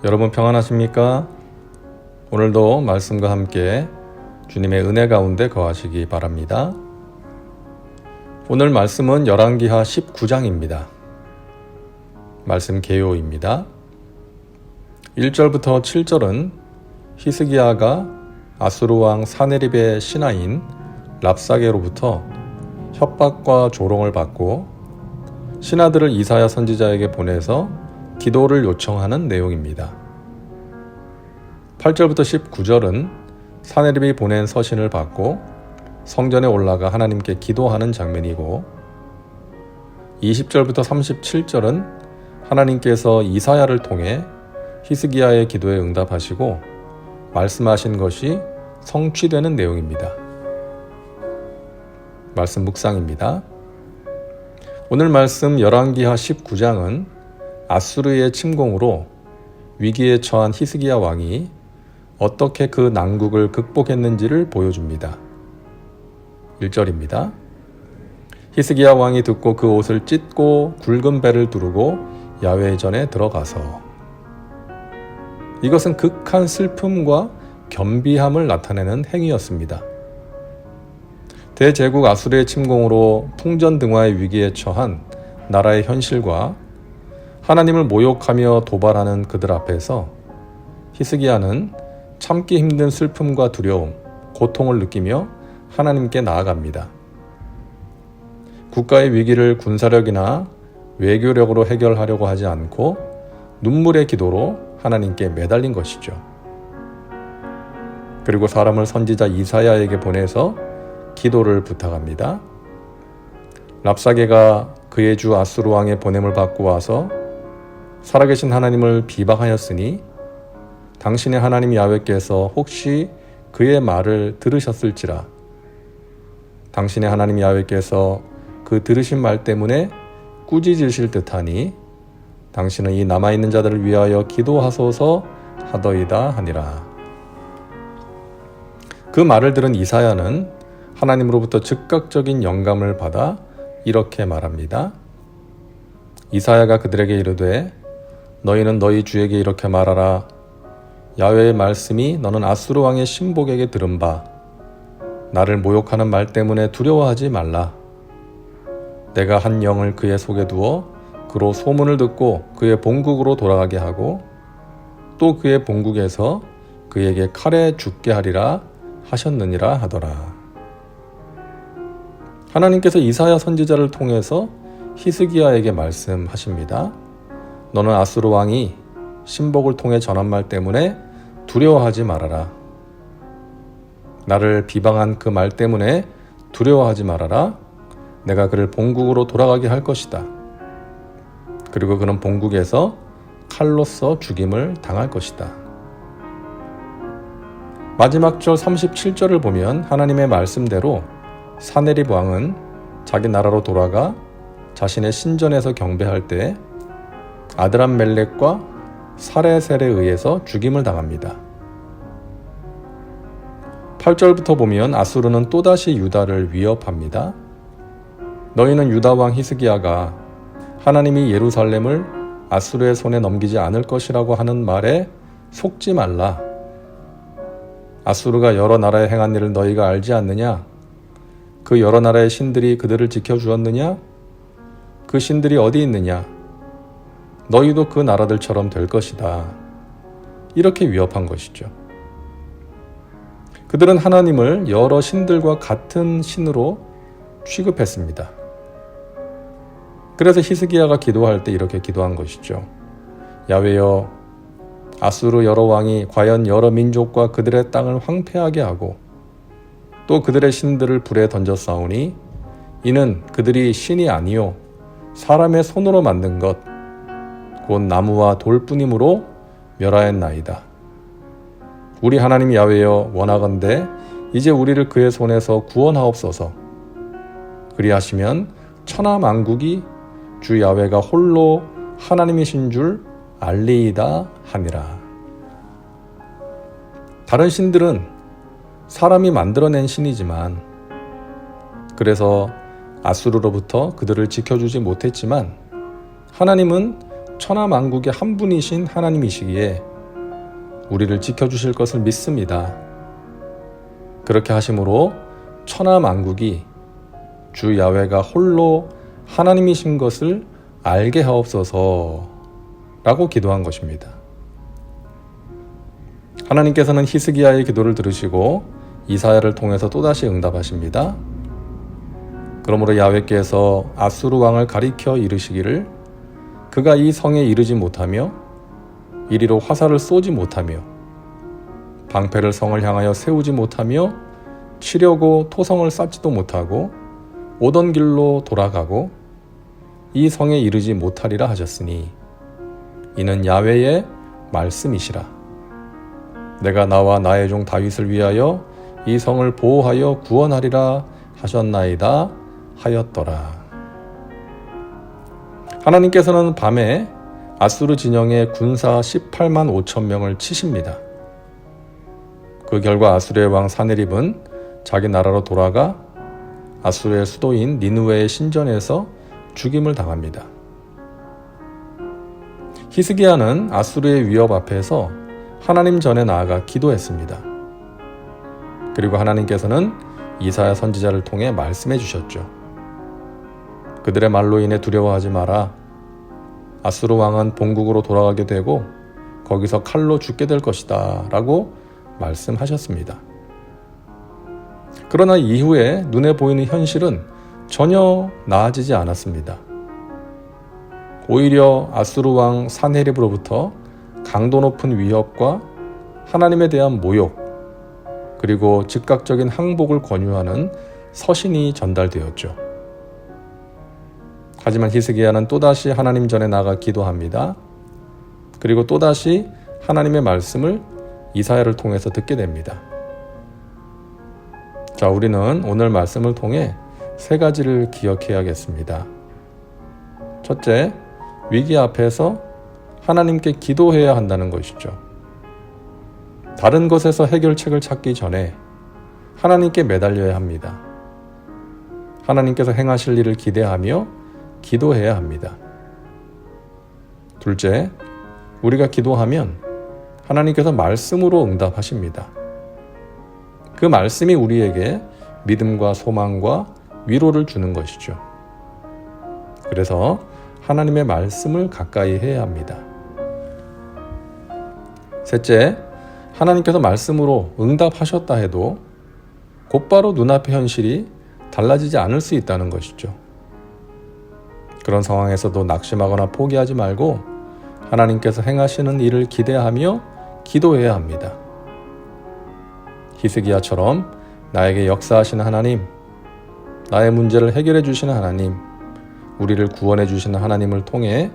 여러분 평안하십니까? 오늘도 말씀과 함께 주님의 은혜 가운데 거하시기 바랍니다. 오늘 말씀은 열왕기하 19장입니다. 말씀 개요입니다. 1절부터 7절은 히스기야가 아수르 왕 사네립의 신하인 랍사게로부터 협박과 조롱을 받고 신하들을 이사야 선지자에게 보내서 기도를 요청하는 내용입니다. 8절부터 19절은 사네립이 보낸 서신을 받고 성전에 올라가 하나님께 기도하는 장면이고 20절부터 37절은 하나님께서 이사야를 통해 히스기야의 기도에 응답하시고 말씀하신 것이 성취되는 내용입니다. 말씀 묵상입니다. 오늘 말씀 열왕기하 19장은 아수르의 침공으로 위기에 처한 히스기야 왕이 어떻게 그 난국을 극복했는지를 보여줍니다. 1절입니다. 히스기야 왕이 듣고 그 옷을 찢고 굵은 배를 두르고 야훼 전에 들어가서. 이것은 극한 슬픔과 겸비함을 나타내는 행위였습니다. 대제국 아수르의 침공으로 풍전등화의 위기에 처한 나라의 현실과 하나님을 모욕하며 도발하는 그들 앞에서 히스기야는 참기 힘든 슬픔과 두려움, 고통을 느끼며 하나님께 나아갑니다. 국가의 위기를 군사력이나 외교력으로 해결하려고 하지 않고 눈물의 기도로 하나님께 매달린 것이죠. 그리고 사람을 선지자 이사야에게 보내서 기도를 부탁합니다. 랍사게가 그의 주 아수르 왕의 보냄을 받고 와서 살아계신 하나님을 비방하였으니 당신의 하나님 야훼께서 혹시 그의 말을 들으셨을지라. 당신의 하나님 야훼께서 그 들으신 말 때문에 꾸짖으실 듯하니 당신은 이 남아있는 자들을 위하여 기도하소서 하더이다 하니라. 그 말을 들은 이사야는 하나님으로부터 즉각적인 영감을 받아 이렇게 말합니다. 이사야가 그들에게 이르되 너희는 너희 주에게 이렇게 말하라. 야훼의 말씀이 너는 아수르 왕의 신복에게 들은 바 나를 모욕하는 말 때문에 두려워하지 말라. 내가 한 영을 그의 속에 두어 그로 소문을 듣고 그의 본국으로 돌아가게 하고 또 그의 본국에서 그에게 칼에 죽게 하리라 하셨느니라 하더라. 하나님께서 이사야 선지자를 통해서 히스기야에게 말씀하십니다. 너는 아수르 왕이 신복을 통해 전한 말 때문에 두려워하지 말아라. 나를 비방한 그 말 때문에 두려워하지 말아라. 내가 그를 본국으로 돌아가게 할 것이다. 그리고 그는 본국에서 칼로서 죽임을 당할 것이다. 마지막 절 37절을 보면 하나님의 말씀대로 사네립 왕은 자기 나라로 돌아가 자신의 신전에서 경배할 때 아드람멜렉과 사레셀에 의해서 죽임을 당합니다. 8절부터 보면 아수르는 또다시 유다를 위협합니다. 너희는 유다 왕 히스기야가 하나님이 예루살렘을 아수르의 손에 넘기지 않을 것이라고 하는 말에 속지 말라. 아수르가 여러 나라에 행한 일을 너희가 알지 않느냐? 그 여러 나라의 신들이 그들을 지켜주었느냐? 그 신들이 어디 있느냐? 너희도 그 나라들처럼 될 것이다. 이렇게 위협한 것이죠. 그들은 하나님을 여러 신들과 같은 신으로 취급했습니다. 그래서 히스기야가 기도할 때 이렇게 기도한 것이죠. 야훼여, 아수르 여러 왕이 과연 여러 민족과 그들의 땅을 황폐하게 하고 또 그들의 신들을 불에 던졌사오니 이는 그들이 신이 아니요 사람의 손으로 만든 것 곧 나무와 돌뿐이므로 멸하였나이다. 우리 하나님 야훼여 원하건대 이제 우리를 그의 손에서 구원하옵소서. 그리하시면 천하 만국이 주 야훼가 홀로 하나님이신 줄 알리이다 하니라. 다른 신들은 사람이 만들어낸 신이지만, 그래서 아수르로부터 그들을 지켜주지 못했지만 하나님은 천하만국의 한 분이신 하나님이시기에 우리를 지켜주실 것을 믿습니다. 그렇게 하심으로 천하만국이 주 야훼가 홀로 하나님이신 것을 알게 하옵소서 라고 기도한 것입니다. 하나님께서는 히스기야의 기도를 들으시고 이사야를 통해서 또다시 응답하십니다. 그러므로 야훼께서 아수르 왕을 가리켜 이르시기를 그가 이 성에 이르지 못하며 이리로 화살을 쏘지 못하며 방패를 성을 향하여 세우지 못하며 치려고 토성을 쌓지도 못하고 오던 길로 돌아가고 이 성에 이르지 못하리라 하셨으니 이는 야훼의 말씀이시라. 내가 나와 나의 종 다윗을 위하여 이 성을 보호하여 구원하리라 하셨나이다 하였더라. 하나님께서는 밤에 아수르 진영의 군사 18만 5천 명을 치십니다. 그 결과 아수르의 왕 사네립은 자기 나라로 돌아가 아수르의 수도인 니느웨의 신전에서 죽임을 당합니다. 히스기야는 아수르의 위협 앞에서 하나님 전에 나아가 기도했습니다. 그리고 하나님께서는 이사야 선지자를 통해 말씀해 주셨죠. 그들의 말로 인해 두려워하지 마라. 아수르 왕은 본국으로 돌아가게 되고 거기서 칼로 죽게 될 것이다 라고 말씀하셨습니다. 그러나 이후에 눈에 보이는 현실은 전혀 나아지지 않았습니다. 오히려 아수르 왕 산헤립으로부터 강도 높은 위협과 하나님에 대한 모욕, 그리고 즉각적인 항복을 권유하는 서신이 전달되었죠. 하지만 히스기야는 또다시 하나님 전에 나가 기도합니다. 그리고 또다시 하나님의 말씀을 이사야를 통해서 듣게 됩니다. 자, 우리는 오늘 말씀을 통해 세 가지를 기억해야겠습니다. 첫째, 위기 앞에서 하나님께 기도해야 한다는 것이죠. 다른 것에서 해결책을 찾기 전에 하나님께 매달려야 합니다. 하나님께서 행하실 일을 기대하며 기도해야 합니다. 둘째, 우리가 기도하면 하나님께서 말씀으로 응답하십니다. 그 말씀이 우리에게 믿음과 소망과 위로를 주는 것이죠. 그래서 하나님의 말씀을 가까이 해야 합니다. 셋째, 하나님께서 말씀으로 응답하셨다 해도 곧바로 눈앞의 현실이 달라지지 않을 수 있다는 것이죠. 그런 상황에서도 낙심하거나 포기하지 말고 하나님께서 행하시는 일을 기대하며 기도해야 합니다. 히스기야처럼 나에게 역사하시는 하나님, 나의 문제를 해결해 주시는 하나님, 우리를 구원해 주시는 하나님을 통해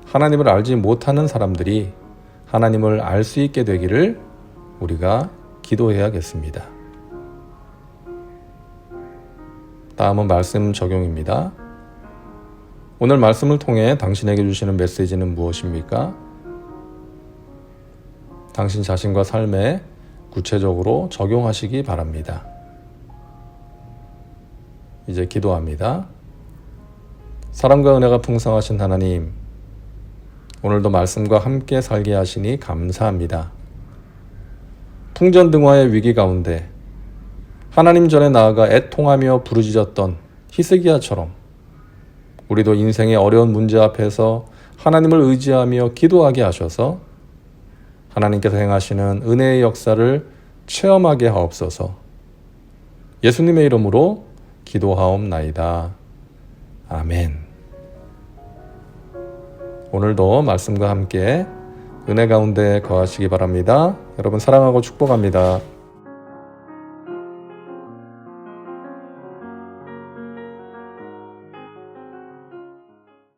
하나님을 알지 못하는 사람들이 하나님을 알 수 있게 되기를 우리가 기도해야겠습니다. 다음은 말씀 적용입니다. 오늘 말씀을 통해 당신에게 주시는 메시지는 무엇입니까? 당신 자신과 삶에 구체적으로 적용하시기 바랍니다. 이제 기도합니다. 사랑과 은혜가 풍성하신 하나님, 오늘도 말씀과 함께 살게 하시니 감사합니다. 풍전등화의 위기 가운데 하나님 전에 나아가 애통하며 부르짖었던 히스기야처럼 우리도 인생의 어려운 문제 앞에서 하나님을 의지하며 기도하게 하셔서 하나님께서 행하시는 은혜의 역사를 체험하게 하옵소서. 예수님의 이름으로 기도하옵나이다. 아멘. 오늘도 말씀과 함께 은혜 가운데 거하시기 바랍니다. 여러분 사랑하고 축복합니다.